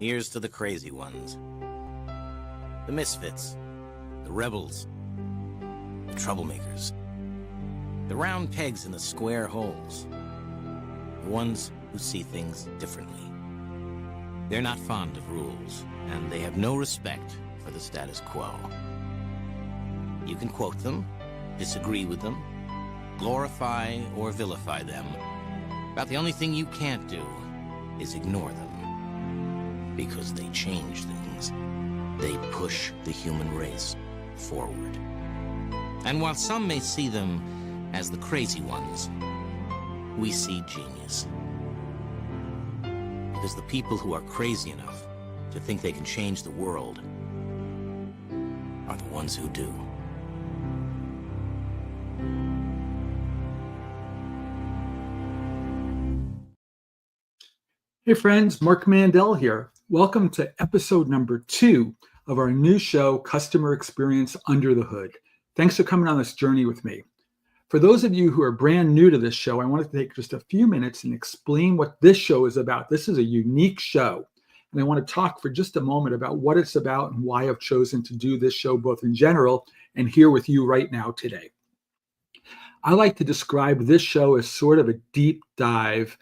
Here's to the crazy ones. The misfits. The rebels. The troublemakers. The round pegs in the square holes. The ones who see things differently. They're not fond of rules, and they have no respect for the status quo. You can quote them, disagree with them, glorify or vilify them. About the only thing you can't do is ignore them. Because they change things. They push the human race forward. And while some may see them as the crazy ones, we see genius. Because the people who are crazy enough to think they can change the world are the ones who do. Hey friends, Marc Mandel here. Welcome to episode number 2 of our new show, Customer Experience Under the Hood. Thanks for coming on this journey with me. For those of you who are brand new to this show, I wanted to take just a few minutes and explain what this show is about. This is a unique show, and I want to talk for just a moment about what it's about and why I've chosen to do this show both in general and here with you right now today. I like to describe this show as sort of a deep dive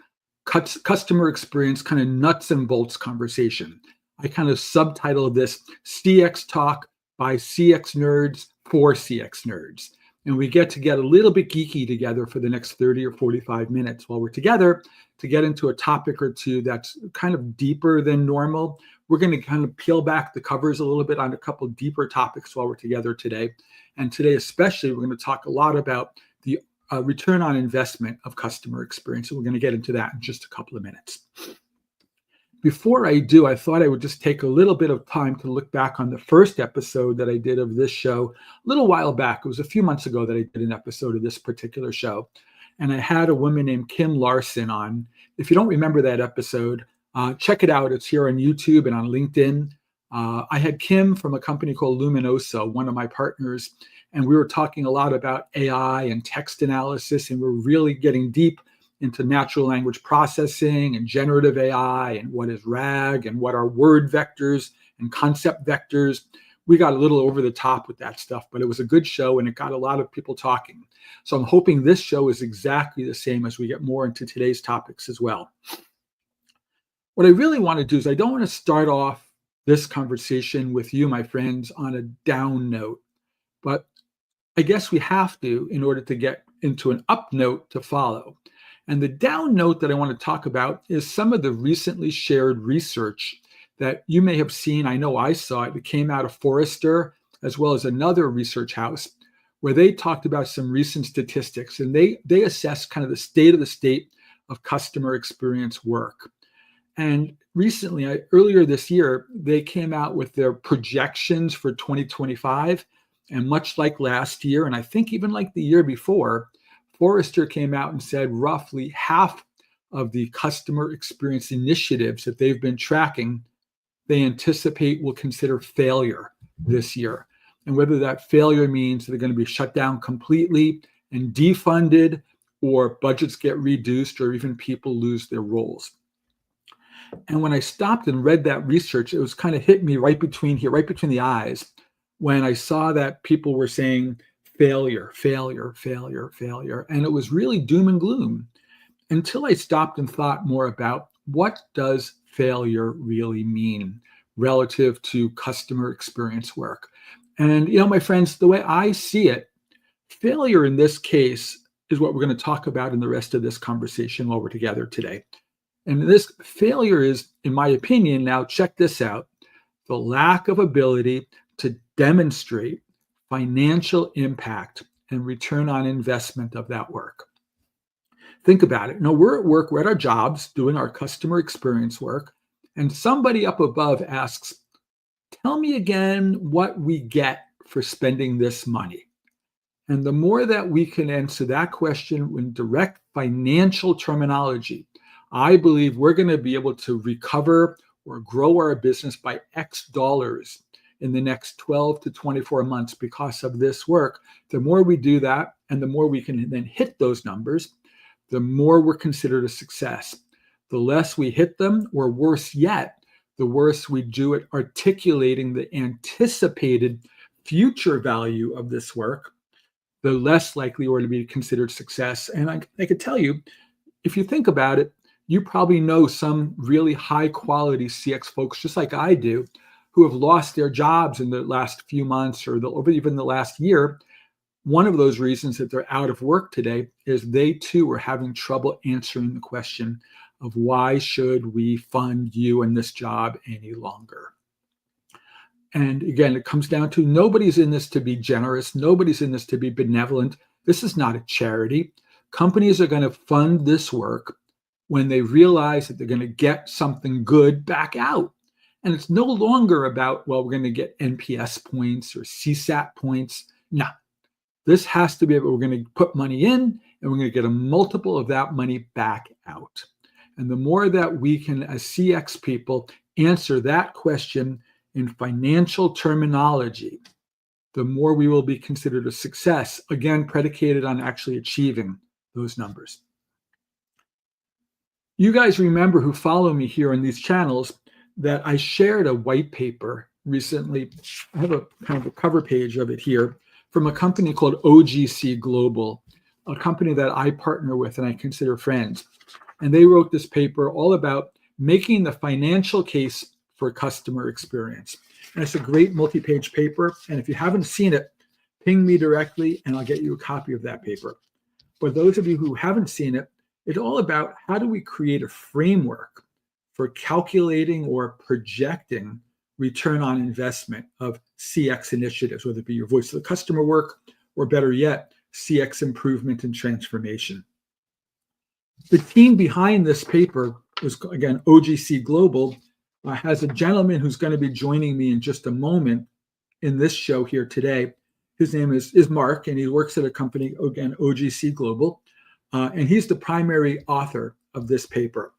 customer experience, kind of nuts and bolts conversation. I kind of subtitled this CX Talk by CX Nerds for CX Nerds. And we get a little bit geeky together for the next 30 or 45 minutes while we're together to get into a topic or two that's kind of deeper than normal. We're going to kind of peel back the covers a little bit on a couple deeper topics while we're together today. And today especially, we're going to talk a lot about the return on investment of customer experience. So we're going to get into that in just a couple of minutes. Before I do, I thought I would just take a little bit of time to look back on the first episode that I did of this show a little while back. It was a few months ago that I did an episode of this particular show. And I had a woman named Kim Larson on. If you don't remember that episode, check it out. It's here on YouTube and on LinkedIn. I had Kim from a company called Luminoso, one of my partners, and we were talking a lot about AI and text analysis, and we're really getting deep into natural language processing and generative AI and what is RAG and what are word vectors and concept vectors. We got a little over the top with that stuff, but it was a good show and it got a lot of people talking. So I'm hoping this show is exactly the same as we get more into today's topics as well. What I really want to do is I don't want to start off this conversation with you, my friends, on a down note, but I guess we have to in order to get into an up note to follow. And the down note that I want to talk about is some of the recently shared research that you may have seen. I know I saw it. It came out of Forrester as well as another research house where they talked about some recent statistics, and they assessed kind of the state of customer experience work. And recently, earlier this year, they came out with their projections for 2025. And much like last year, and I think even like the year before, Forrester came out and said roughly half of the customer experience initiatives that they've been tracking, they anticipate will consider failure this year. And whether that failure means they're going to be shut down completely and defunded, or budgets get reduced, or even people lose their roles. And when I stopped and read that research, it was kind of hit me right between the eyes when I saw that people were saying failure, failure, failure, failure. And it was really doom and gloom until I stopped and thought more about what does failure really mean relative to customer experience work. And, my friends, the way I see it, failure in this case is what we're going to talk about in the rest of this conversation while we're together today. And this failure is, in my opinion, now check this out, the lack of ability to demonstrate financial impact and return on investment of that work. Think about it. We're at work, we're at our jobs doing our customer experience work, and somebody up above asks, tell me again what we get for spending this money. And the more that we can answer that question in direct financial terminology, I believe we're going to be able to recover or grow our business by X dollars in the next 12 to 24 months because of this work. The more we do that, and the more we can then hit those numbers, the more we're considered a success. The less we hit them, or worse yet, the worse we do at articulating the anticipated future value of this work, the less likely we're to be considered success. And I could tell you, if you think about it, you probably know some really high quality CX folks, just like I do, who have lost their jobs in the last few months or even the last year. One of those reasons that they're out of work today is they too are having trouble answering the question of why should we fund you in this job any longer? And again, it comes down to nobody's in this to be generous. Nobody's in this to be benevolent. This is not a charity. Companies are going to fund this work when they realize that they're going to get something good back out. And it's no longer about, well, we're going to get NPS points or CSAT points. No, this has to be about we're going to put money in and we're going to get a multiple of that money back out. And the more that we can, as CX people, answer that question in financial terminology, the more we will be considered a success, again, predicated on actually achieving those numbers. You guys remember who follow me here on these channels that I shared a white paper recently. I have a kind of a cover page of it here from a company called OGC Global, a company that I partner with and I consider friends. And they wrote this paper all about making the financial case for customer experience. And it's a great multi-page paper. And if you haven't seen it, ping me directly and I'll get you a copy of that paper. For those of you who haven't seen it, it's all about how do we create a framework for calculating or projecting return on investment of CX initiatives, whether it be your voice of the customer work, or better yet, CX improvement and transformation. The team behind this paper was, again, OGC Global, has a gentleman who's going to be joining me in just a moment in this show here today. His name is Marc, and he works at a company, again, OGC Global, and he's the primary author of this paper.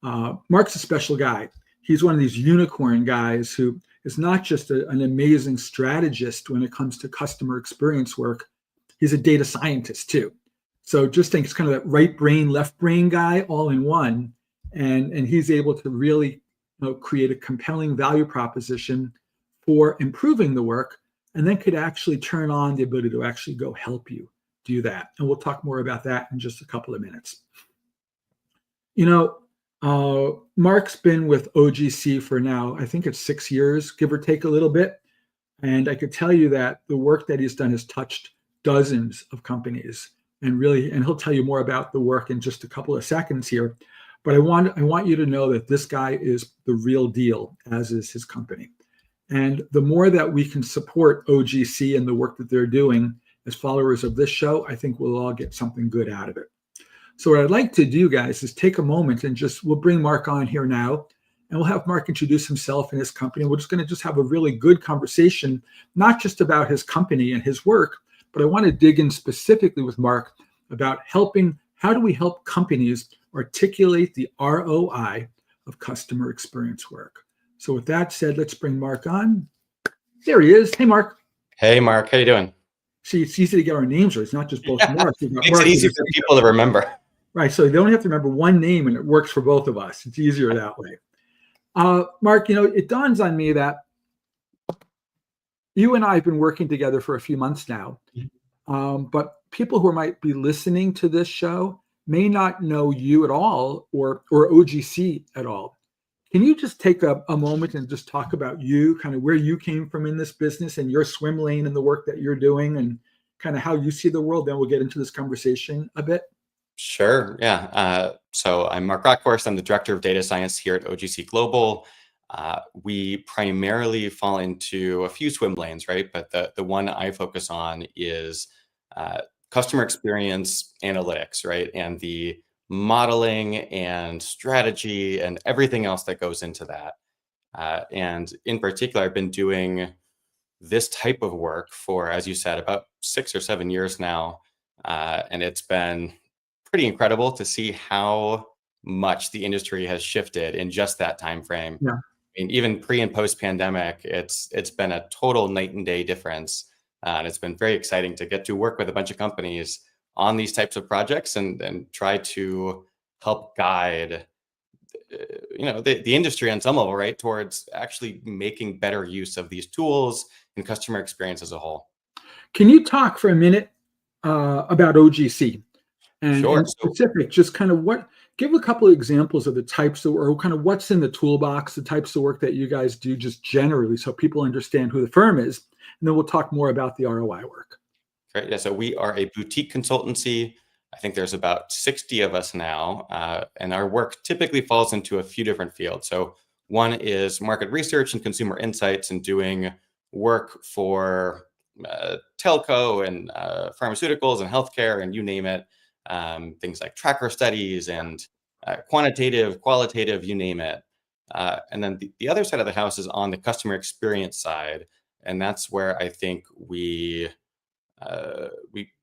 Marc's a special guy. He's one of these unicorn guys who is not just an amazing strategist when it comes to customer experience work. He's a data scientist too. So just think it's kind of that right brain, left brain guy all in one. And he's able to really create a compelling value proposition for improving the work, and then could actually turn on the ability to actually go help you do that. And we'll talk more about that in just a couple of minutes. Marc's been with OGC for now, I think it's 6 years, give or take a little bit. And I could tell you that the work that he's done has touched dozens of companies, and he'll tell you more about the work in just a couple of seconds here. But I want you to know that this guy is the real deal, as is his company. And the more that we can support OGC and the work that they're doing as followers of this show, I think we'll all get something good out of it. So what I'd like to do, guys, is take a moment and we'll bring Marc on here now, and we'll have Marc introduce himself and his company. We're just going to have a really good conversation, not just about his company and his work, but I want to dig in specifically with Marc about how do we help companies articulate the ROI of customer experience work. So with that said, let's bring Marc on. There he is. Hey, Marc. Hey, Marc. How you doing? See, it's easy to get our names right. It's not just both Marcs. Makes it easy for people to remember. Right. So they don't have to remember one name, and it works for both of us. It's easier that way. Marc, it dawns on me that you and I have been working together for a few months now, but people who might be listening to this show may not know you at all or OGC at all. Can you just take a moment and just talk about you, kind of where you came from in this business and your swim lane and the work that you're doing and kind of how you see the world? Then we'll get into this conversation a bit. Sure. Yeah. So I'm Marc Rauckhorst. I'm the director of data science here at OGC Global. We primarily fall into a few swim lanes, right? But the one I focus on is customer experience analytics, right? And the modeling and strategy and everything else that goes into that. And in particular, I've been doing this type of work for, as you said, about 6 or 7 years now. And it's been pretty incredible to see how much the industry has shifted in just that time frame. Yeah. I mean, even pre and post pandemic, it's been a total night and day difference. And it's been very exciting to get to work with a bunch of companies on these types of projects and try to help guide the industry on some level, right, towards actually making better use of these tools and customer experience as a whole. Can you talk for a minute about OGC Sure. and specific, just kind of give a couple of examples of the types of, or kind of what's in the toolbox, the types of work that you guys do just generally so people understand who the firm is. And then we'll talk more about the ROI work. Great. Yeah. So we are a boutique consultancy. I think there's about 60 of us now, and our work typically falls into a few different fields. So one is market research and consumer insights and doing work for telco and pharmaceuticals and healthcare and you name it, things like tracker studies and quantitative, qualitative, you name it. And then the other side of the house is on the customer experience side. And that's where I think we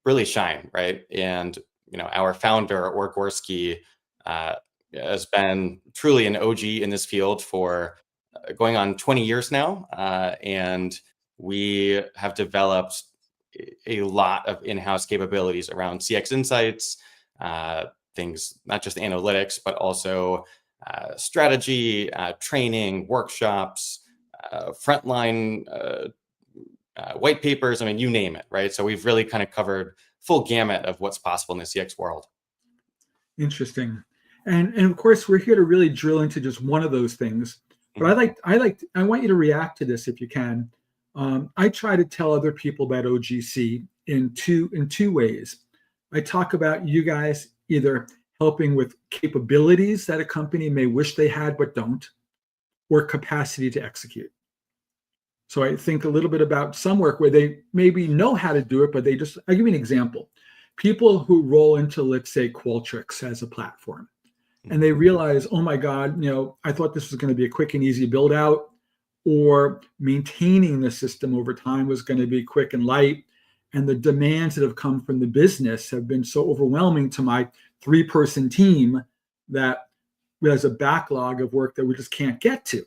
really shine, right? And our founder, Orgorsky, has been truly an OG in this field for going on 20 years now. And we have developed a lot of in-house capabilities around CX insights, things, not just analytics, but also strategy, training, workshops, frontline white papers. I mean, you name it, right? So we've really kind of covered full gamut of what's possible in the CX world. Interesting. And of course, we're here to really drill into just one of those things. But I want you to react to this if you can. I try to tell other people about OGC in two ways. I talk about you guys either helping with capabilities that a company may wish they had but don't, or capacity to execute. So I think a little bit about some work where they maybe know how to do it, but I'll give you an example. People who roll into, let's say, Qualtrics as a platform, and they realize, oh my God, I thought this was going to be a quick and easy build out, or maintaining the system over time was going to be quick and light. And the demands that have come from the business have been so overwhelming to my 3-person team that there's a backlog of work that we just can't get to.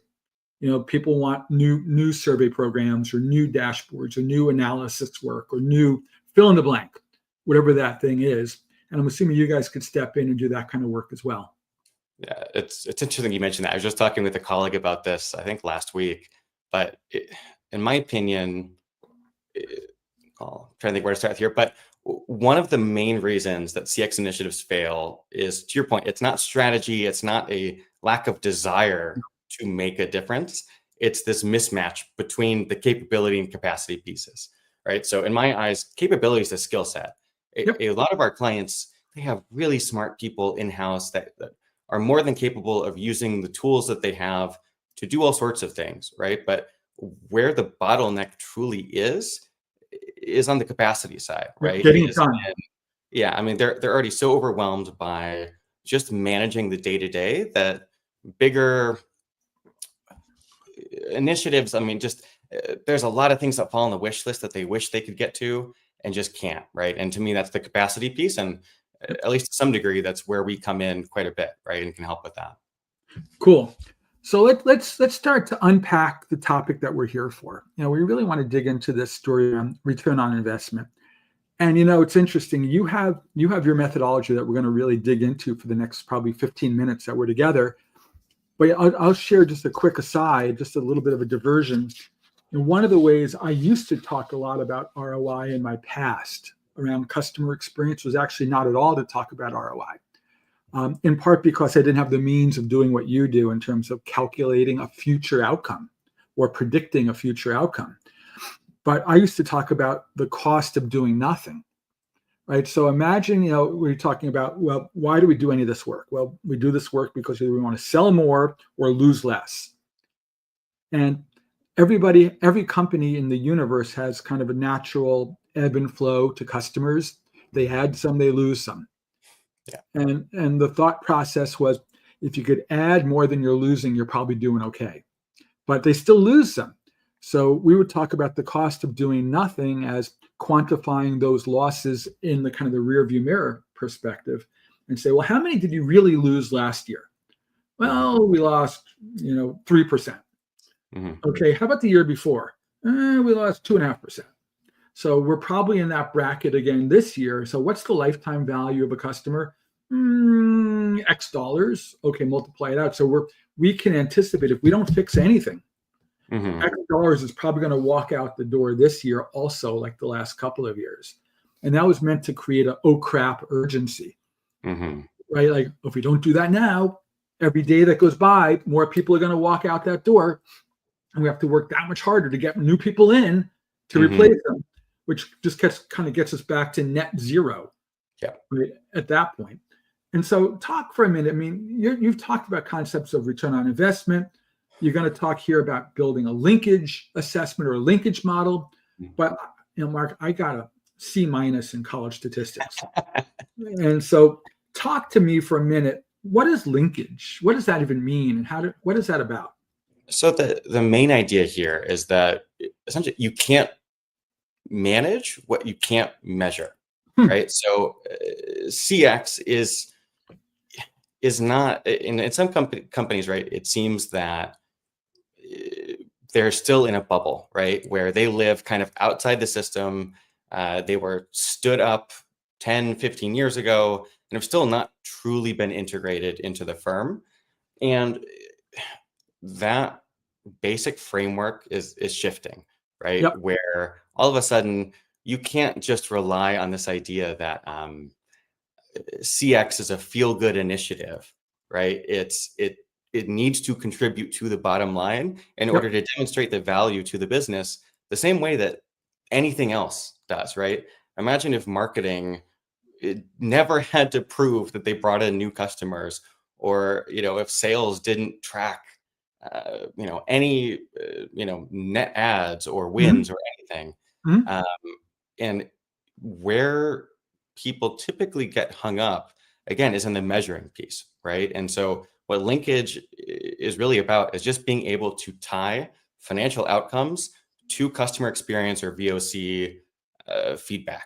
People want new survey programs or new dashboards or new analysis work or new fill in the blank, whatever that thing is. And I'm assuming you guys could step in and do that kind of work as well. Yeah, it's interesting you mentioned that. I was just talking with a colleague about this, I think last week. But in my opinion, I'm trying to think where to start here. But one of the main reasons that CX initiatives fail is, to your point, it's not strategy. It's not a lack of desire to make a difference. It's this mismatch between the capability and capacity pieces, right? So in my eyes, capability is a skill set. A lot of our clients, they have really smart people in-house that are more than capable of using the tools that they have to do all sorts of things, right? But where the bottleneck truly is on the capacity side, right? Getting it done. Yeah, I mean, they're already so overwhelmed by just managing the day-to-day that bigger initiatives, I mean, just there's a lot of things that fall on the wish list that they wish they could get to and just can't, right? And to me, that's the capacity piece. And at least to some degree, that's where we come in quite a bit, right? And can help with that. Cool. So let's start to unpack the topic that we're here for. We really want to dig into this story on return on investment. And it's interesting. You have your methodology that we're going to really dig into for the next probably 15 minutes that we're together. But I'll share just a quick aside, just a little bit of a diversion. One of the ways I used to talk a lot about ROI in my past around customer experience was actually not at all to talk about ROI, in part because I didn't have the means of doing what you do in terms of calculating a future outcome or predicting a future outcome. But I used to talk about the cost of doing nothing, right? So imagine, we're talking about, well, why do we do any of this work? Well, we do this work because either we want to sell more or lose less. And every company in the universe has kind of a natural ebb and flow to customers. They add some, they lose some. Yeah. And the thought process was, if you could add more than you're losing, you're probably doing okay. But they still lose some. So we would talk about the cost of doing nothing as quantifying those losses in the kind of the rear view mirror perspective and say, well, how many did you really lose last year? Well, we lost, 3%. Mm-hmm. Okay, how about the year before? We lost 2.5%. So we're probably in that bracket again this year. So what's the lifetime value of a customer? me X dollars. Okay, multiply it out. So we can anticipate if we don't fix anything, X dollars is probably going to walk out the door this year also, like the last couple of years. And that was meant to create a oh crap urgency, right? Like if we don't do that now, every day that goes by, more people are going to walk out that door, and we have to work that much harder to get new people in to replace them, which just gets us back to net zero. Yeah. Right, at that point. And so talk for a minute. I mean, you've talked about concepts of return on investment. You're going to talk here about building a linkage assessment or a linkage model. But, Mark, I got a C- in college statistics. And so talk to me for a minute. What is linkage? What does that even mean? And what is that about? So the main idea here is that essentially you can't manage what you can't measure, right? So CX is not in some companies, right? It seems that they're still in a bubble, right? Where they live kind of outside the system. They were stood up 10, 15 years ago and have still not truly been integrated into the firm. And that basic framework is shifting, right? Yep. Where all of a sudden you can't just rely on this idea that CX is a feel-good initiative, right? It needs to contribute to the bottom line in order to demonstrate the value to the business the same way that anything else does, right? Imagine if marketing never had to prove that they brought in new customers, or if sales didn't track any net ads or wins or anything. And where people typically get hung up again is in the measuring piece, right? And so what linkage is really about is just being able to tie financial outcomes to customer experience or VOC feedback,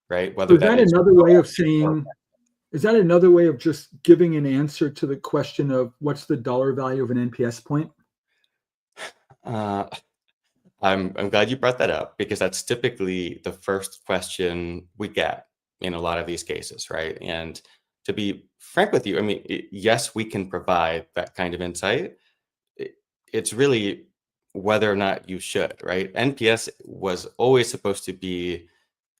right? Whether Is that another way of saying, is that another way of just giving an answer to the question of what's the dollar value of an NPS point? I'm glad you brought that up, because that's typically the first question we get in a lot of these cases, right? And to be frank with you, I mean, yes, we can provide that kind of insight. It's really whether or not you should, right? NPS was always supposed to be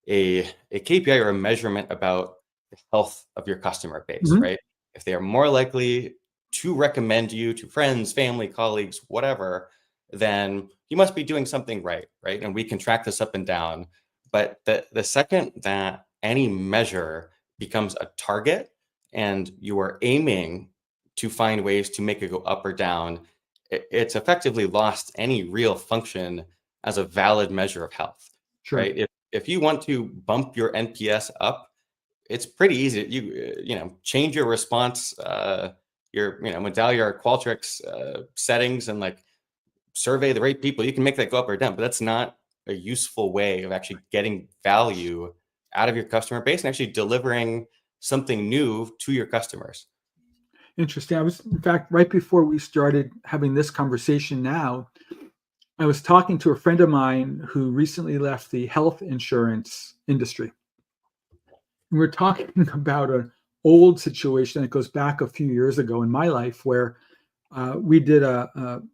a KPI or a measurement about the health of your customer base, right? If they are more likely to recommend you to friends, family, colleagues, whatever, then you must be doing something right? And we can track this up and down. But the second that any measure becomes a target and you are aiming to find ways to make it go up or down, it's effectively lost any real function as a valid measure of health, right? If you want to bump your NPS up, it's pretty easy. You change your response, your Medallia or Qualtrics settings, and like survey the right people. You can make that go up or down, but that's not a useful way of actually getting value out of your customer base and actually delivering something new to your customers. Interesting. I was, in fact, right before we started having this conversation now, I was talking to a friend of mine who recently left the health insurance industry. And we're talking about an old situation that goes back a few years ago in my life, where we did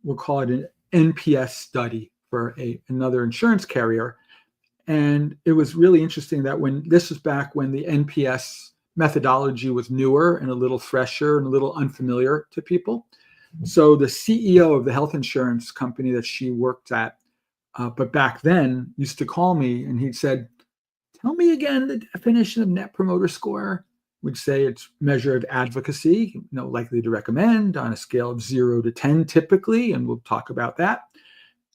we'll call it an NPS study for another insurance carrier. And it was really interesting that this was back when the NPS methodology was newer and a little fresher and a little unfamiliar to people. So the CEO of the health insurance company that she worked at, but back then used to call me and he said, "Tell me again the definition of Net Promoter Score." We'd say it's measure of advocacy, likely to recommend on a scale of 0 to 10 typically, and we'll talk about that.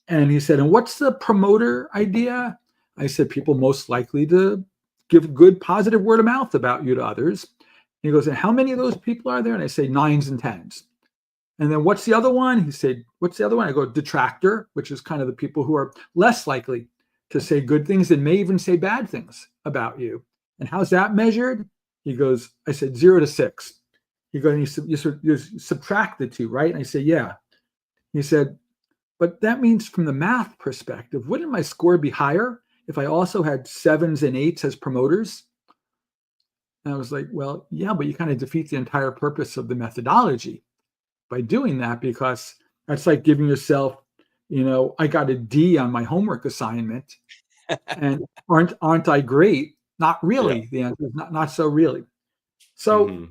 And he said, "And what's the promoter idea?" I said, "People most likely to give good positive word of mouth about you to others." And he goes, "And how many of those people are there?" And I say 9s and 10s. And then what's the other one? He said, "What's the other one?" I go, "Detractor," which is kind of the people who are less likely to say good things and may even say bad things about you. "And how's that measured?" He goes, I said 0 to 6. He goes, you subtract the two, right? And I say, "Yeah." He said, "But that means from the math perspective, wouldn't my score be higher if I also had 7s and 8s as promoters?" And I was like, well, yeah, but you kind of defeat the entire purpose of the methodology by doing that, because that's like giving yourself, I got a D on my homework assignment, and aren't I great? Not Yeah. really. The answer is not so really. So Hmm.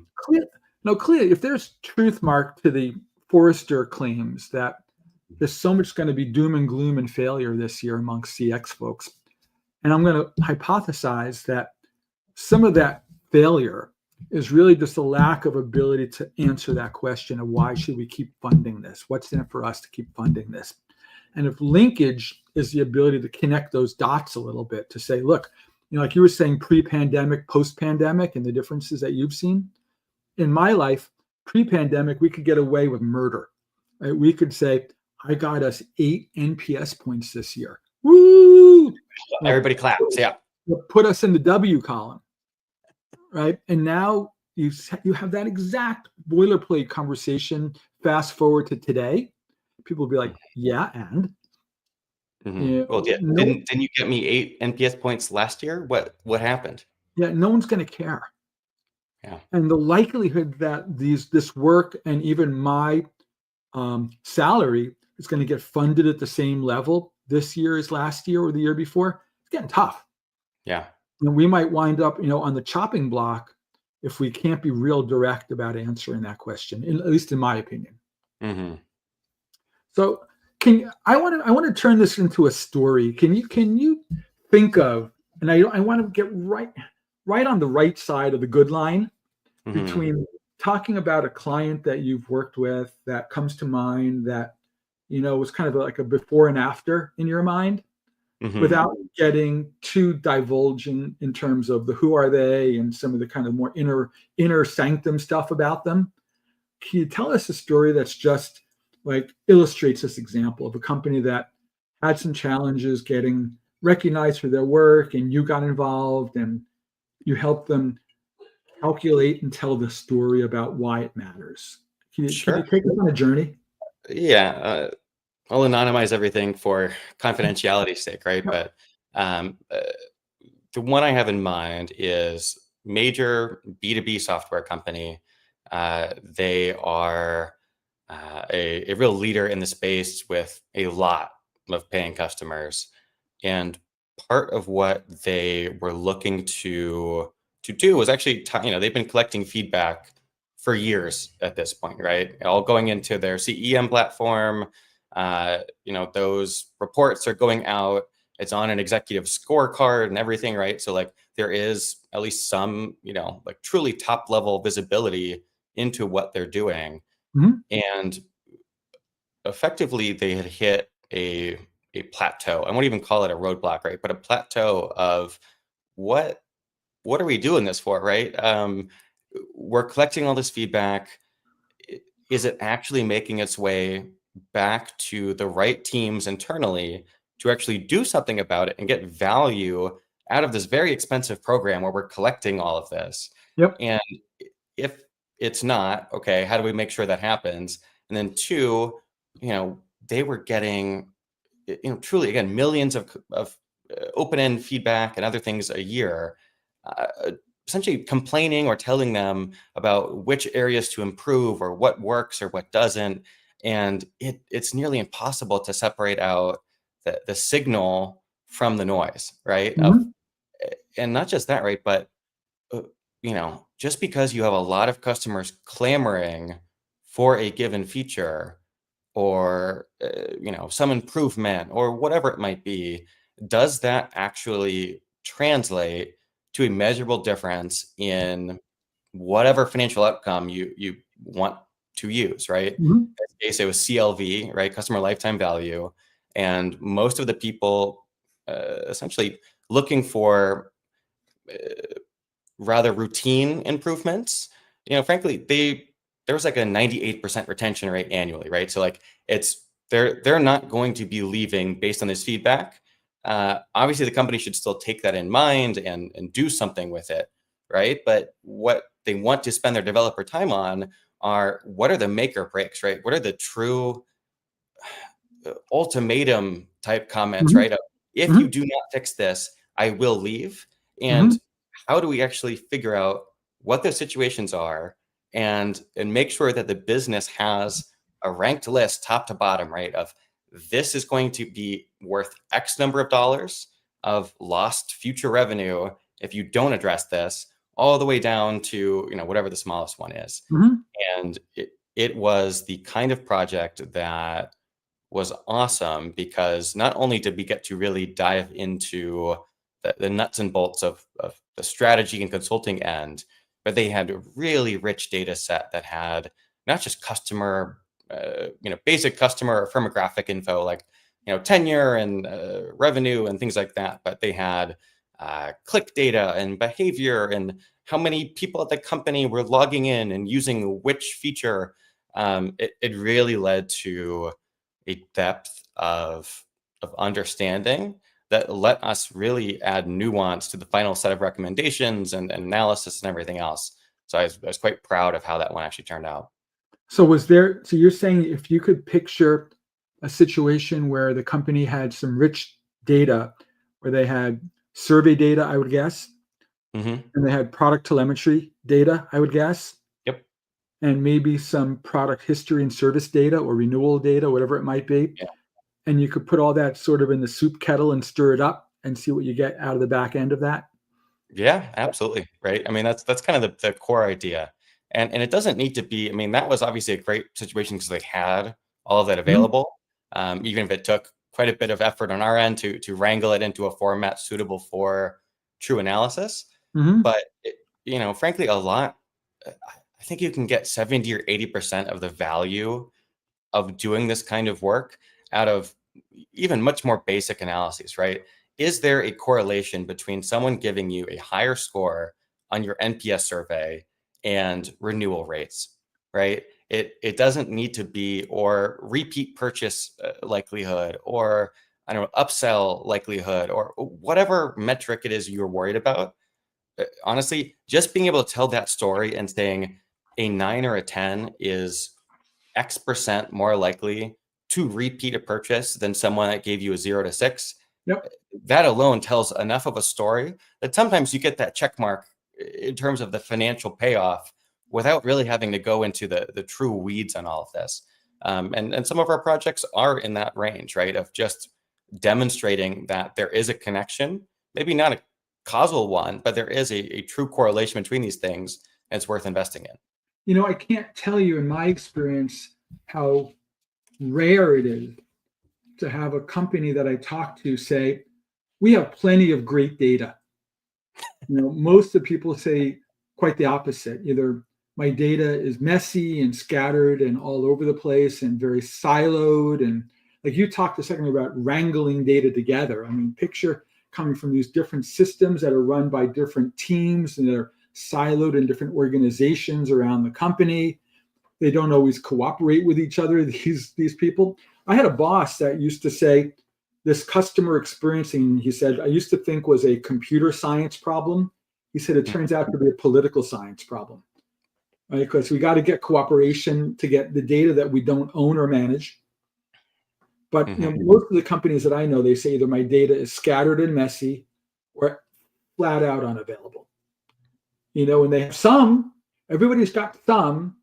clearly, if there's truth, Mark, to the Forrester claims that there's so much going to be doom and gloom and failure this year amongst CX folks, and I'm going to hypothesize that some of that failure is really just a lack of ability to answer that question of why should we keep funding this? What's in it for us to keep funding this? And if linkage is the ability to connect those dots a little bit, to say, look, like you were saying, pre-pandemic, post-pandemic, and the differences that you've seen. In my life, pre-pandemic, we could get away with murder. Right? We could say, I got us 8 NPS points this year. Woo! Everybody claps. Yeah. Put us in the W column. Right? And now you have that exact boilerplate conversation. Fast forward to today, people will be like, yeah, and Well, yeah. Didn't you get me 8 NPS points last year? What happened? Yeah, no one's going to care. Yeah. And the likelihood that this work and even my salary is going to get funded at the same level this year as last year or the year before, it's getting tough. Yeah. And we might wind up, on the chopping block if we can't be real direct about answering that question, at least in my opinion. Mm-hmm. So I want to turn this into a story. Can you think of, and I want to get right on the right side of the good line between talking about a client that you've worked with that comes to mind that, was kind of like a before and after in your mind, without getting too divulging in terms of the who are they and some of the kind of more inner sanctum stuff about them. Can you tell us a story that's just like illustrates this example of a company that had some challenges getting recognized for their work, and you got involved and you helped them calculate and tell the story about why it matters? Can you take us on a journey? Yeah. I'll anonymize everything for confidentiality's sake, right? Yep. But the one I have in mind is major B2B software company. They are a real leader in the space with a lot of paying customers. And part of what they were looking to do was actually, they've been collecting feedback for years at this point, right? All going into their CEM platform. Those reports are going out. It's on an executive scorecard and everything, right? So like there is at least some, like truly top level visibility into what they're doing. And effectively they had hit a plateau. I won't even call it a roadblock, right? But a plateau of what are we doing this for, right? We're collecting all this feedback. Is it actually making its way back to the right teams internally to actually do something about it and get value out of this very expensive program where we're collecting all of this? Yep. And if it's not, okay, how do we make sure that happens? And then 2, they were getting, truly, again, millions of open-end feedback and other things a year, essentially complaining or telling them about which areas to improve or what works or what doesn't. And it's nearly impossible to separate out the signal from the noise, right? And not just that, right? But, just because you have a lot of customers clamoring for a given feature or, some improvement or whatever it might be, does that actually translate to a measurable difference in whatever financial outcome you want to use, right? In this case, it was CLV, right? Customer lifetime value. And most of the people essentially looking for rather routine improvements, frankly, there was like a 98% retention rate annually, right? So like they're not going to be leaving based on this feedback. Obviously, the company should still take that in mind and do something with it, right? But what they want to spend their developer time on are what are the make or breaks, right? What are the true ultimatum type comments, right? If you do not fix this, I will leave. And how do we actually figure out what those situations are, and make sure that the business has a ranked list top to bottom, right? Of this is going to be worth X number of dollars of lost future revenue if you don't address this, all the way down to, whatever the smallest one is. Mhm. And it was the kind of project that was awesome, because not only did we get to really dive into the nuts and bolts of the strategy and consulting end, but they had a really rich data set that had not just customer, basic customer firmographic info, like, tenure and revenue and things like that, but they had click data and behavior and how many people at the company were logging in and using which feature. It really led to a depth of understanding that let us really add nuance to the final set of recommendations and analysis and everything else. So I was quite proud of how that one actually turned out. So you're saying if you could picture a situation where the company had some rich data, where they had survey data, I would guess, Mm-hmm. and they had product telemetry data, I would guess, Yep. and maybe some product history and service data or renewal data, whatever it might be. Yeah. And you could put all that sort of in the soup kettle and stir it up and see what you get out of the back end of that. Yeah, absolutely. Right. I mean, that's kind of the core idea. And it doesn't need to be, I mean, that was obviously a great situation because they had all of that available. Even if it took quite a bit of effort on our end to wrangle it into a format suitable for true analysis. Mm-hmm. But, frankly, I think you can get 70 or 80% of the value of doing this kind of work out of even much more basic analyses, right? Is there a correlation between someone giving you a higher score on your NPS survey and renewal rates, right? It doesn't need to be, or repeat purchase likelihood, or I don't know, upsell likelihood, or whatever metric it is you're worried about. Honestly, just being able to tell that story and saying a 9 or a 10 is X% more likely to repeat a purchase than someone that gave you a 0 to 6. Yep. That alone tells enough of a story that sometimes you get that check mark in terms of the financial payoff without really having to go into the true weeds on all of this. And some of our projects are in that range, right? Of just demonstrating that there is a connection, maybe not a causal one, but there is a true correlation between these things, and it's worth investing in. I can't tell you in my experience how rare it is to have a company that I talk to say, we have plenty of great data. Most of the people say quite the opposite. Either my data is messy and scattered and all over the place and very siloed. And like you talked a second about wrangling data together. I mean, picture coming from these different systems that are run by different teams and they're siloed in different organizations around the company. They don't always cooperate with each other, these people. I had a boss that used to say, this customer experiencing, he said, I used to think was a computer science problem. He said, it turns out to be a political science problem, right? Because we got to get cooperation to get the data that we don't own or manage. But most of the companies that I know, they say either my data is scattered and messy or flat out unavailable. And they have some, everybody's got some,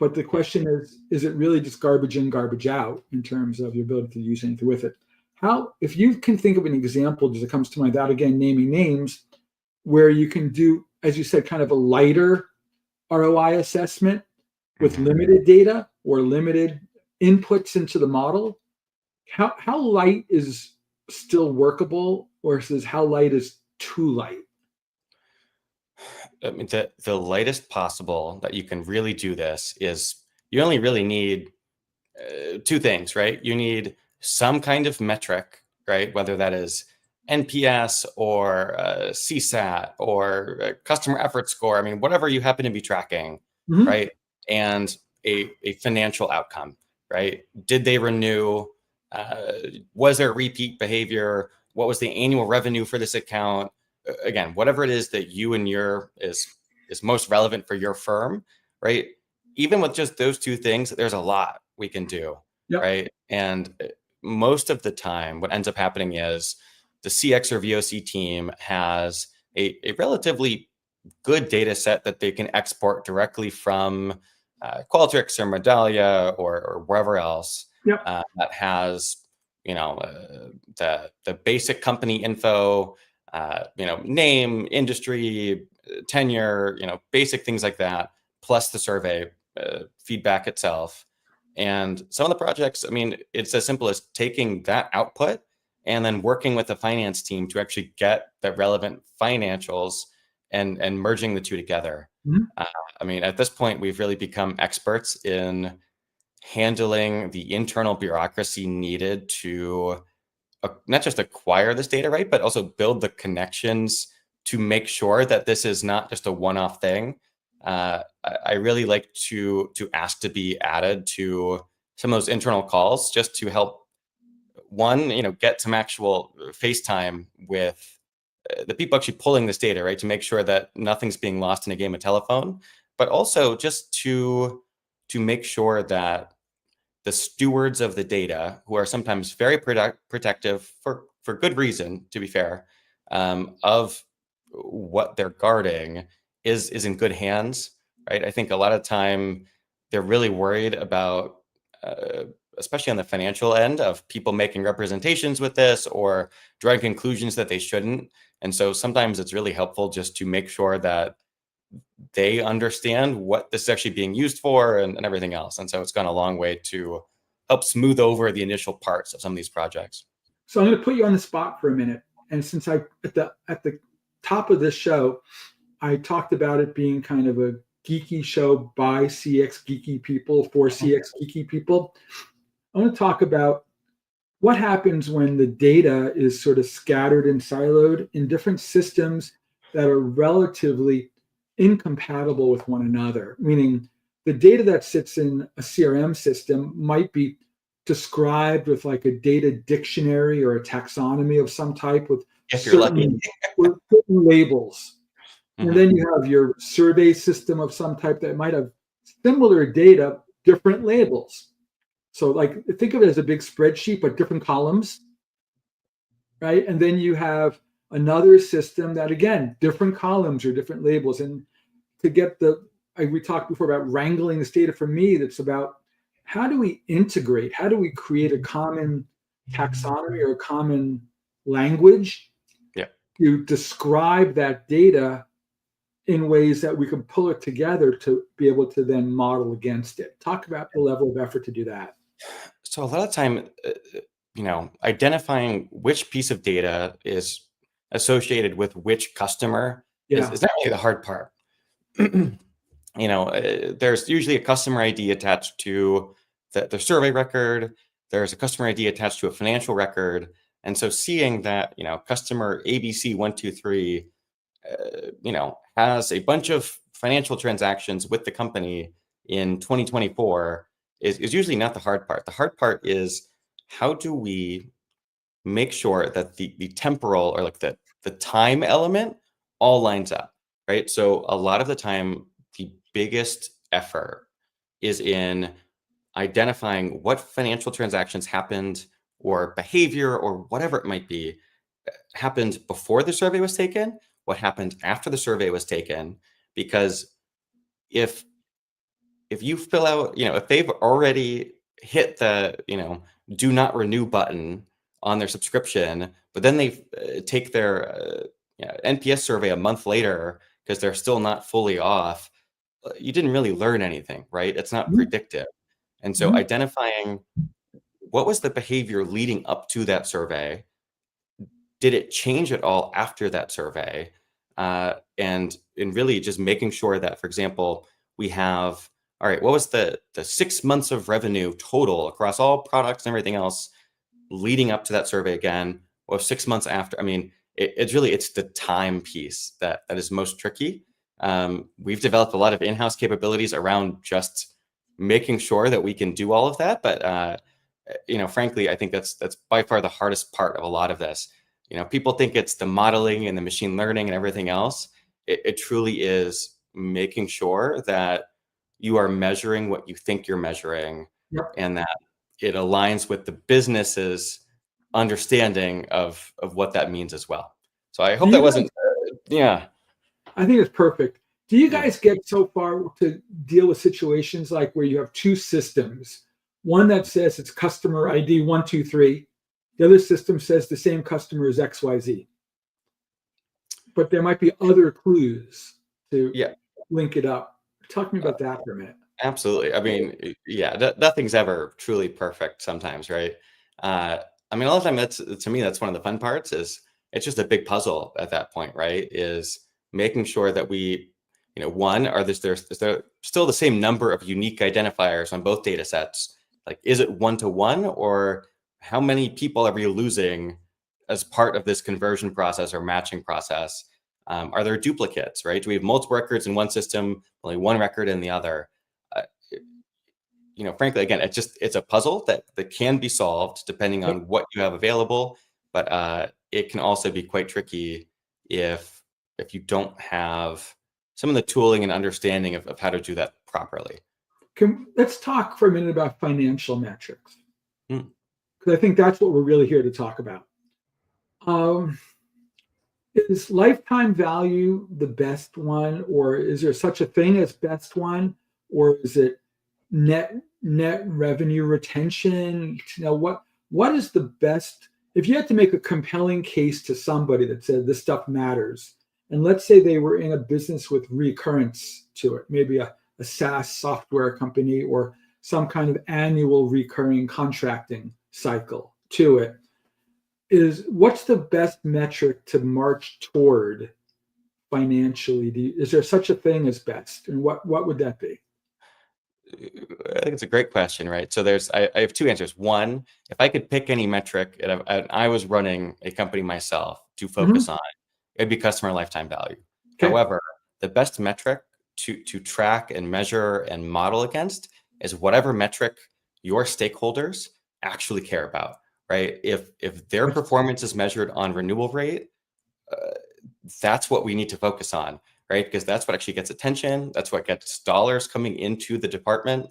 but the question is it really just garbage in, garbage out in terms of your ability to use anything with it? If you can think of an example, as it comes to mind, without again naming names, where you can do, as you said, kind of a lighter ROI assessment with limited data or limited inputs into the model, how light is still workable versus how light is too light? I mean, the lightest possible that you can really do this is you only really need two things, right? You need some kind of metric, right? Whether that is NPS or CSAT or customer effort score. I mean, whatever you happen to be tracking, right? And a financial outcome, right? Did they renew? Was there repeat behavior? What was the annual revenue for this account? Again, whatever it is that you and is most relevant for your firm, right? Even with just those two things, there's a lot we can do, right? And most of the time, what ends up happening is the CX or VOC team has a relatively good data set that they can export directly from Qualtrics or Medallia or wherever else Yep. that has, the basic company info, name, industry, tenure, basic things like that, plus the survey feedback itself. And some of the projects, I mean, it's as simple as taking that output and then working with the finance team to actually get the relevant financials and merging the two together. Mhm. I mean, at this point, we've really become experts in handling the internal bureaucracy needed to not just acquire this data, right, but also build the connections to make sure that this is not just a one-off thing. I really like to ask to be added to some of those internal calls just to help one, get some actual face time with the people actually pulling this data, right, to make sure that nothing's being lost in a game of telephone, but also just to make sure that the stewards of the data, who are sometimes very protective for good reason, to be fair, of what they're guarding, is in good hands, right? I think a lot of time they're really worried about, uh, especially on the financial end, of people making representations with this or drawing conclusions that they shouldn't. And so sometimes it's really helpful just to make sure that they understand what this is actually being used for and everything else. And so it's gone a long way to help smooth over the initial parts of some of these projects. So I'm going to put you on the spot for a minute. And since I at the top of this show, I talked about it being kind of a geeky show by CX geeky people for CX geeky people, I want to talk about what happens when the data is sort of scattered and siloed in different systems that are relatively incompatible with one another, meaning the data that sits in a CRM system might be described with like a data dictionary or a taxonomy of some type with If you're lucky. with certain labels. Mhm. And then you have your survey system of some type that might have similar data, different labels. So like think of it as a big spreadsheet, but different columns, right? And then you have another system that again, different columns or different labels. And to get we talked before about wrangling this data. For me, that's about how do we integrate? How do we create a common taxonomy or a common language to describe that data in ways that we can pull it together to be able to then model against it? Talk about the level of effort to do that. So a lot of time, identifying which piece of data is associated with which customer is not really the hard part. There's usually a customer ID attached to the survey record. There's a customer ID attached to a financial record. And so seeing that, customer ABC123, has a bunch of financial transactions with the company in 2024 is usually not the hard part. The hard part is how do we make sure that the temporal or like the time element all lines up, right? So a lot of the time, the biggest effort is in identifying what financial transactions happened or behavior or whatever it might be happened before the survey was taken, what happened after the survey was taken. Because if you fill out, if they've already hit the, do not renew button on their subscription, but then they take their NPS survey a month later because they're still not fully off, you didn't really learn anything, right? It's not predictive. And so identifying what was the behavior leading up to that survey, did it change at all after that survey? And really just making sure that, for example, we have, all right, what was the 6 months of revenue total across all products and everything else leading up to that survey again, or 6 months after? I mean, it's the time piece that is most tricky. We've developed a lot of in-house capabilities around just making sure that we can do all of that. But, frankly, I think that's by far the hardest part of a lot of this. People think it's the modeling and the machine learning and everything else. It truly is making sure that you are measuring what you think you're measuring, and that it aligns with the business's understanding of what that means as well. So I hope that wasn't, yeah. I think it's perfect. Do you Yeah. guys get so far to deal with situations like where you have two systems? One that says it's customer ID 123. The other system says the same customer is XYZ. But there might be other clues to Yeah. link it up. Talk to me about that for a minute. Absolutely. I mean, yeah, nothing's ever truly perfect sometimes, right? I mean, all the time, that's to me, that's one of the fun parts is it's just a big puzzle at that point, right? Is making sure that we, one, is there still the same number of unique identifiers on both data sets? Like, is it one-to-one, or how many people are we losing as part of this conversion process or matching process? Are there duplicates, right? Do we have multiple records in one system, only one record in the other? uh, Frankly, again, it's a puzzle that can be solved depending on what you have available, but it can also be quite tricky if you don't have some of the tooling and understanding of how to do that properly. Let's talk for a minute about financial metrics, Hmm. because I think that's what we're really here to talk about. Is lifetime value the best one, or is there such a thing as best one, or is it net revenue retention? What is the best? If you had to make a compelling case to somebody that said this stuff matters, and let's say they were in a business with recurrence to it, maybe a SaaS software company or some kind of annual recurring contracting cycle to it, what's the best metric to march toward financially? Is there such a thing as best, and what would that be? I think it's a great question, right? So I have two answers. One, if I could pick any metric and I was running a company myself to focus on, it'd be customer lifetime value. Okay. However, the best metric to track and measure and model against is whatever metric your stakeholders actually care about, right? If their performance is measured on renewal rate, that's what we need to focus on, right? Because that's what actually gets attention. That's what gets dollars coming into the department.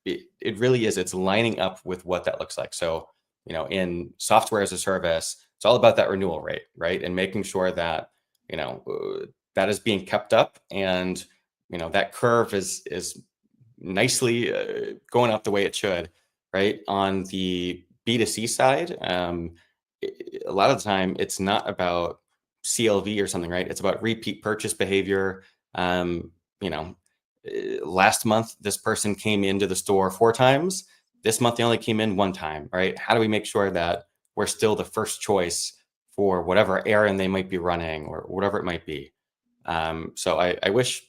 It really is. It's lining up with what that looks like. So, in software as a service, it's all about that renewal rate, right? And making sure that, that is being kept up, and, that curve is nicely going up the way it should, right? On the B2C side, a lot of the time it's not about CLV or something, right? It's about repeat purchase behavior. Last month, this person came into the store 4 times. This month, they only came in 1 time, right? How do we make sure that we're still the first choice for whatever errand they might be running or whatever it might be? So I wish,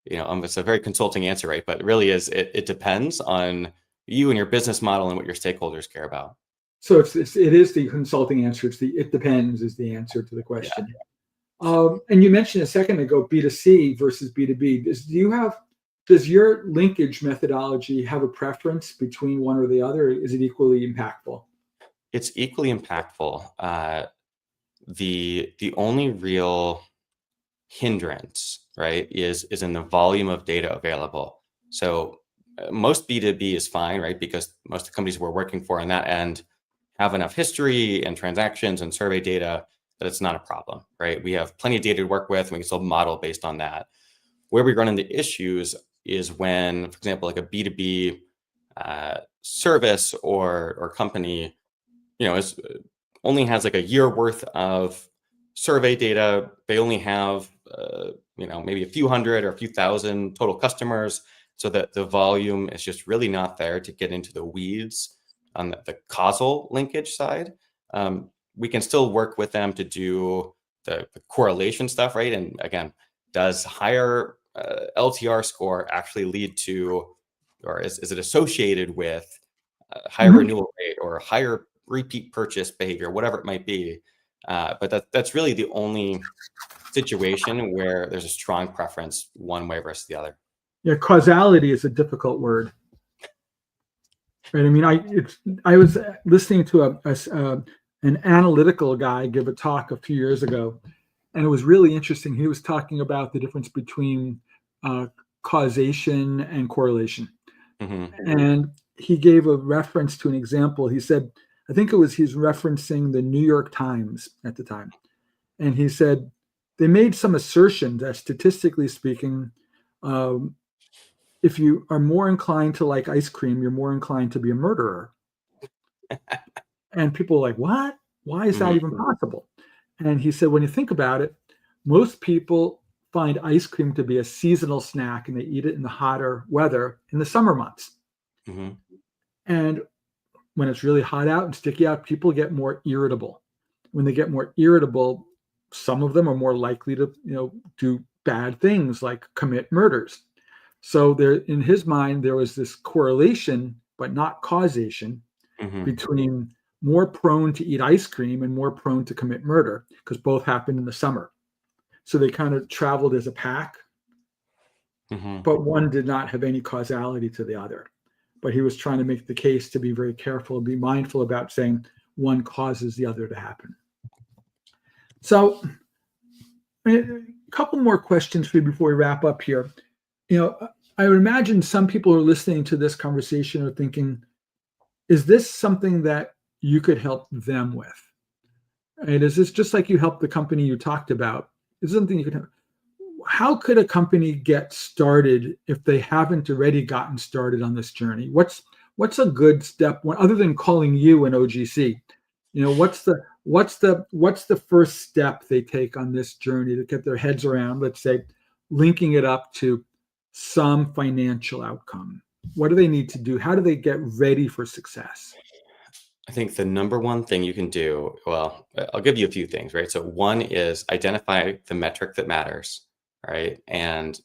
it's a very consulting answer, right? But it really is, it depends on you and your business model and what your stakeholders care about. So it is the consulting answer. It depends is the answer to the question. Yeah. And you mentioned a second ago B2C versus B2B. Does your linkage methodology have a preference between one or the other? Is it equally impactful? It's equally impactful. The only real hindrance, right, is in the volume of data available. So most B2B is fine, right? Because most of the companies we're working for on that end have enough history and transactions and survey data that it's not a problem, right? We have plenty of data to work with, and we can still model based on that. Where we run into issues is when, for example, like a B2B service or company, only has like a year worth of survey data. They only have, maybe a few hundred or a few thousand total customers, so that the volume is just really not there to get into the weeds on the causal linkage side. We can still work with them to do the correlation stuff, right? And again, does higher LTR score actually lead to, or is it associated with higher renewal rate or higher repeat purchase behavior, whatever it might be? But that's really the only situation where there's a strong preference one way versus the other. Yeah, causality is a difficult word. Right. I mean, I was listening to an analytical guy give a talk a few years ago, and it was really interesting. He was talking about the difference between causation and correlation. And he gave a reference to an example. He said, I think he's referencing the New York Times at the time. And he said, they made some assertion that statistically speaking, if you are more inclined to like ice cream, you're more inclined to be a murderer. And people are like, what? Why is that even possible? And he said, when you think about it, most people find ice cream to be a seasonal snack and they eat it in the hotter weather in the summer months. And when it's really hot out and sticky out, people get more irritable. When they get more irritable, some of them are more likely to, do bad things like commit murders. So there, in his mind, there was this correlation, but not causation, between more prone to eat ice cream and more prone to commit murder, because both happened in the summer. So they kind of traveled as a pack, but one did not have any causality to the other. But he was trying to make the case to be very careful, be mindful about saying one causes the other to happen. So a couple more questions for you before we wrap up here. I would imagine some people who are listening to this conversation are thinking, is this something that you could help them with? And is this just like you helped the company you talked about? Is this something you could help? How could a company get started if they haven't already gotten started on this journey? What's a good step other than calling you an OGC? What's the first step they take on this journey to get their heads around, let's say, linking it up to some financial outcome? What do they need to do? How do they get ready for success? I think the number one thing you can do, well, I'll give you a few things, right? So one is identify the metric that matters, right? And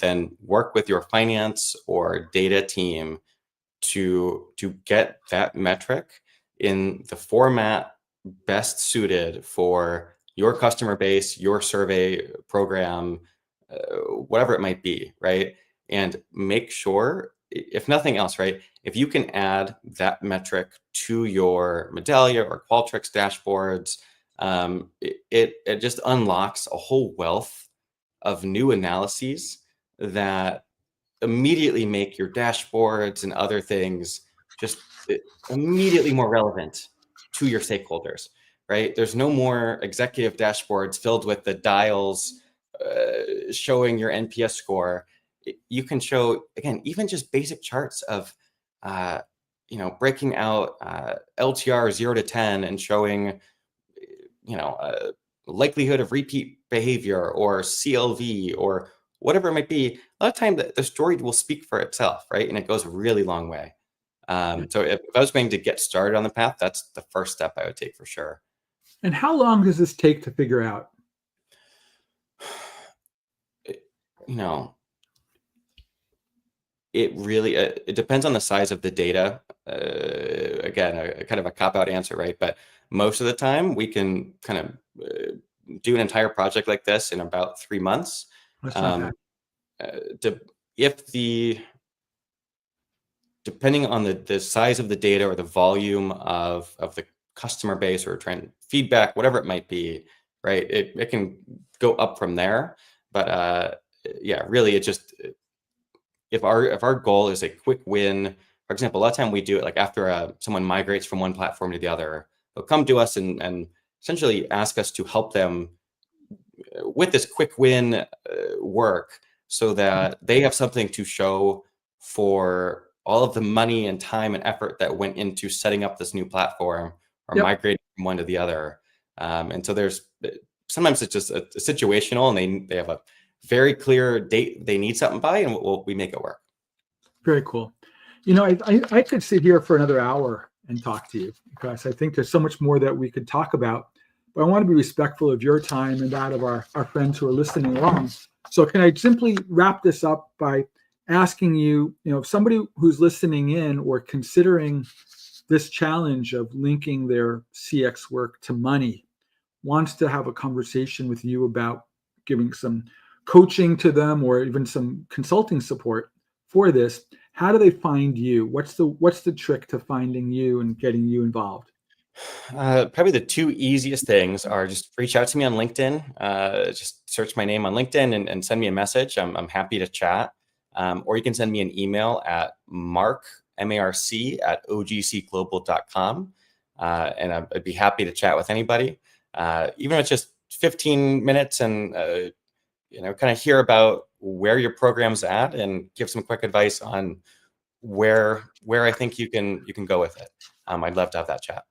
then work with your finance or data team to get that metric in the format best suited for your customer base, your survey program, whatever it might be, right? And make sure, if nothing else, right, if you can add that metric to your Medallia or Qualtrics dashboards, it just unlocks a whole wealth of new analyses that immediately make your dashboards and other things just immediately more relevant to your stakeholders, right? There's no more executive dashboards filled with the dials showing your NPS score. You can show, again, even just basic charts of, breaking out LTR 0 to 10 and showing, likelihood of repeat behavior or CLV or whatever it might be. A lot of time the story will speak for itself, right? And it goes a really long way. So if I was going to get started on the path, that's the first step I would take for sure. And how long does this take to figure out? It really, it depends on the size of the data. Again, a kind of a cop-out answer, right? But most of the time we can kind of do an entire project like this in about 3 months. That's not bad. Depending on the size of the data or the volume of the customer base or trying feedback, whatever it might be, right? It can go up from there. But yeah, really, it just, if our goal is a quick win, for example, a lot of time we do it like after someone migrates from one platform to the other, they'll come to us and essentially ask us to help them with this quick win work so that they have something to show for all of the money and time and effort that went into setting up this new platform or migrating from one to the other. And so sometimes it's just a situational, and they have a very clear date they need something by, and we make it work. Very cool. I could sit here for another hour and talk to you because I think there's so much more that we could talk about, but I want to be respectful of your time and that of our friends who are listening along. So can I simply wrap this up by asking you, if somebody who's listening in or considering this challenge of linking their CX work to money wants to have a conversation with you about giving some coaching to them or even some consulting support for this, how do they find you? What's the trick to finding you and getting you involved? Probably the two easiest things are just reach out to me on LinkedIn. Just search my name on LinkedIn and send me a message. I'm happy to chat. Or you can send me an email at Marc, M-A-R-C, @ogcglobal.com. And I'd be happy to chat with anybody. Even if it's just 15 minutes and kind of hear about where your program's at and give some quick advice on where I think you can go with it. I'd love to have that chat.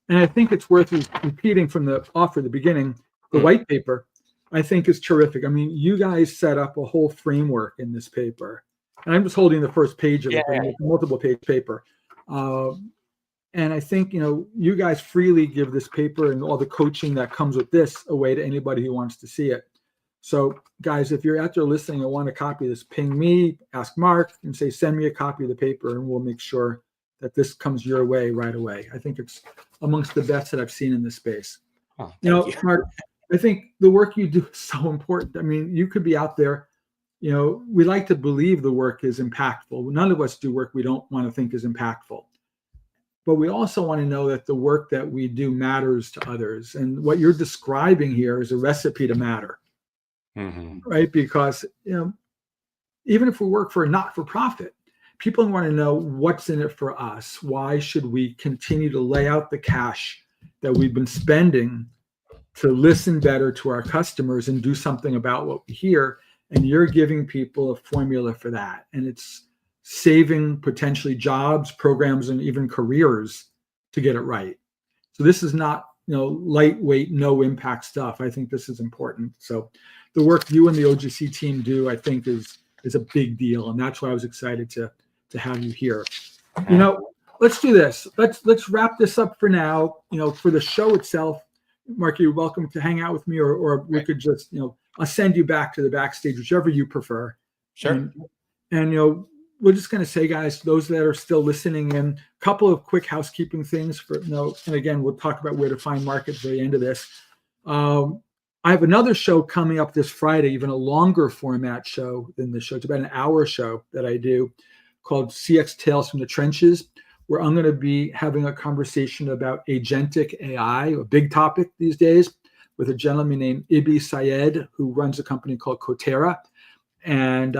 And I think it's worth repeating from the offer at the beginning. The white paper, I think, is terrific. I mean, you guys set up a whole framework in this paper. And I'm just holding the first page of it, but it's a multiple page paper. And I think, you guys freely give this paper and all the coaching that comes with this away to anybody who wants to see it. So guys, if you're out there listening and want a copy of this, ping me, ask Mark, and say, send me a copy of the paper, and we'll make sure that this comes your way right away. I think it's amongst the best that I've seen in this space. Oh, thank you. Mark, I think the work you do is so important. I mean, you could be out there, we like to believe the work is impactful. None of us do work we don't want to think is impactful. But we also want to know that the work that we do matters to others. And what you're describing here is a recipe to matter, right? Because, even if we work for a not-for-profit, people want to know what's in it for us. Why should we continue to lay out the cash that we've been spending to listen better to our customers and do something about what we hear? And you're giving people a formula for that. And it's saving potentially jobs, programs, and even careers to get it right. So this is not, lightweight, no impact stuff. I think this is important. So the work you and the OGC team do, I think, is a big deal. And that's why I was excited to have you here. Let's do this. Let's wrap this up for now. For the show itself, Mark, you're welcome to hang out with me, or we could just, I'll send you back to the backstage, whichever you prefer. Sure. And we're just going to say, guys, those that are still listening in, a couple of quick housekeeping things for, and again, we'll talk about where to find Mark at the very end of this. I have another show coming up this Friday, even a longer format show than this show. It's about an hour show that I do called CX Tales from the Trenches, where I'm going to be having a conversation about agentic AI, a big topic these days, with a gentleman named Ibi Syed, who runs a company called Cotera, and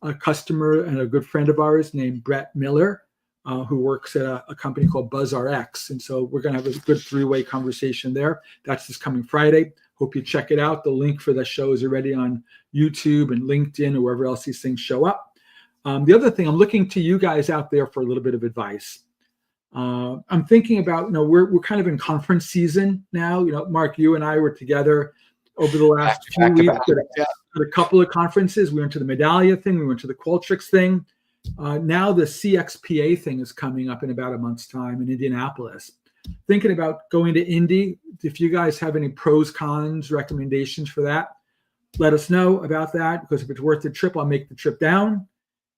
a customer and a good friend of ours named Brett Miller, who works at a company called BuzzRx. And so we're going to have a good three-way conversation there. That's this coming Friday. Hope you check it out. The link for the show is already on YouTube and LinkedIn or wherever else these things show up. The other thing, I'm looking to you guys out there for a little bit of advice. I'm thinking about, we're kind of in conference season now. Mark, you and I were together over the last few weeks at a couple of conferences. We went to the Medallia thing. We went to the Qualtrics thing. Now the CXPA thing is coming up in about a month's time in Indianapolis. Thinking about going to Indy. If you guys have any pros, cons, recommendations for that, let us know about that, because if it's worth the trip, I'll make the trip down.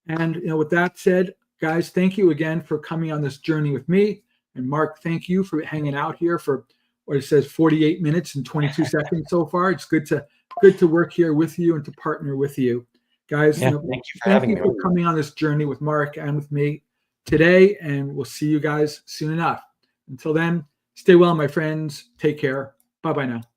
And with that said, guys, thank you again for coming on this journey with me. And Mark, thank you for hanging out here for what it says 48 minutes and 22 seconds so far. It's good to work here with you and to partner with you. Guys, thank you for having me. Coming on this journey with Mark and with me today, and we'll see you guys soon enough. Until then, stay well, my friends. Take care. Bye-bye now.